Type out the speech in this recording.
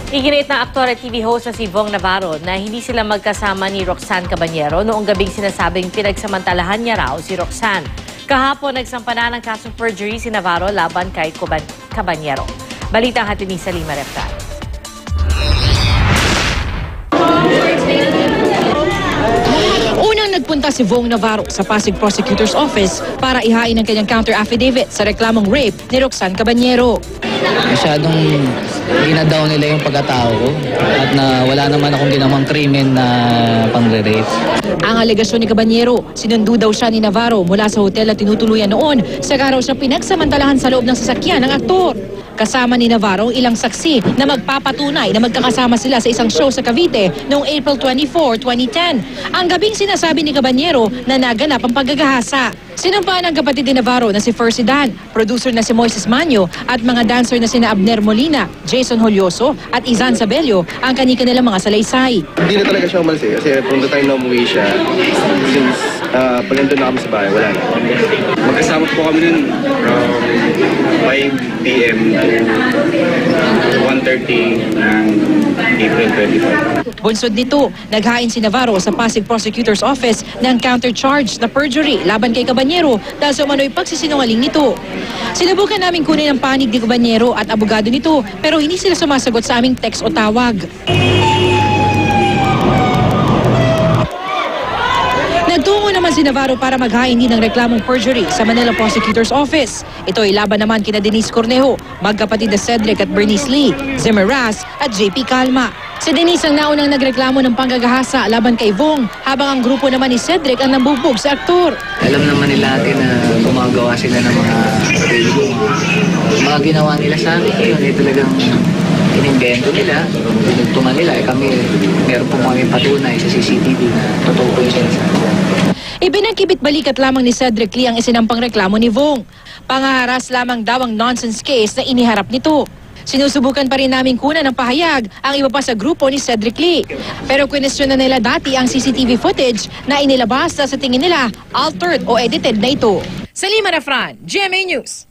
Iginit ng aktor at TV host na si Vong Navarro na hindi sila magkasama ni Roxanne Cabanyero noong gabing sinasabing pinagsamantalahan niya raw si Roxanne. Kahapon, nagsampa na ng kasong perjury si Navarro laban kay Cabanyero. Balita ang hatid ni Salima Reftan. Unang nagpunta si Vong Navarro sa Pasig Prosecutor's Office para ihain ang kanyang counter-affidavit sa reklamong rape ni Roxanne Cabanyero. Masyadong dinadaw nila yung pagkatao ko at na wala naman akong ginawang krimen na pangre-rape. Ang alegasyon ni Cabanyero, sinundo daw siya ni Navarro mula sa hotel na tinutuluyan noon sa araw siya pinagsamantalahan sa loob ng sasakyan ng aktor. Kasama ni Navarro ang ilang saksi na magpapatunay na magkakasama sila sa isang show sa Cavite noong April 24, 2010. Ang gabing sinasabi ni Cabanyero na naganap ang paggagahasa. Sinampahan ng kapatid ni Navarro na si Fercy Dan, producer na si Moises Manyo at mga dancer na sina Abner Molina, Jason Holyoso at Izan Sabelio ang kanilang mga salaysay. Hindi na talaga siya umalis kasi from the time na umuwi siya, since pag nandun na kami sa bahay, wala na. Magkasama po kami nun from 5 p.m. to 1:30 ng April 25. Bunsod nito, naghain si Navarro sa Pasig Prosecutor's Office ng counter-charge na perjury laban kay Cabanyero dahil sa umano'y pagsisinungaling nito. Sinubukan namin kunin ang panig ni Cabanyero at abogado nito pero hindi sila sumasagot sa aming text o tawag. Nagtungo naman si Navarro para maghain din ng reklamong perjury sa Manila Prosecutor's Office. Ito ay laban naman kina Denise Cornejo, magkapatid na Cedric at Bernice Lee, Zimmer Ras at JP Calma. Si Denise ang naunang nagreklamo ng panggagahasa laban kay Vong, habang ang grupo naman ni Cedric ang nambubog sa aktor. Alam naman nila natin na gumagawa sila ng mga ginawa nila sa amin. Yun ay talagang inimbento nila, pinagtungan nila. Kami, meron po kami patunay sa CCTV na totoo po yung sinasabi. Ibinagkibit balikat lamang ni Cedric Lee ang isinampang reklamo ni Vong. Pangaharas lamang daw ang nonsense case na iniharap nito. Sinusubukan pa rin namin kunan ng pahayag ang iba pa sa grupo ni Cedric Lee. Pero kwenestyon na nila dati ang CCTV footage na inilabas sa tingin nila altered o edited na ito. Salima Reftan, GMA News.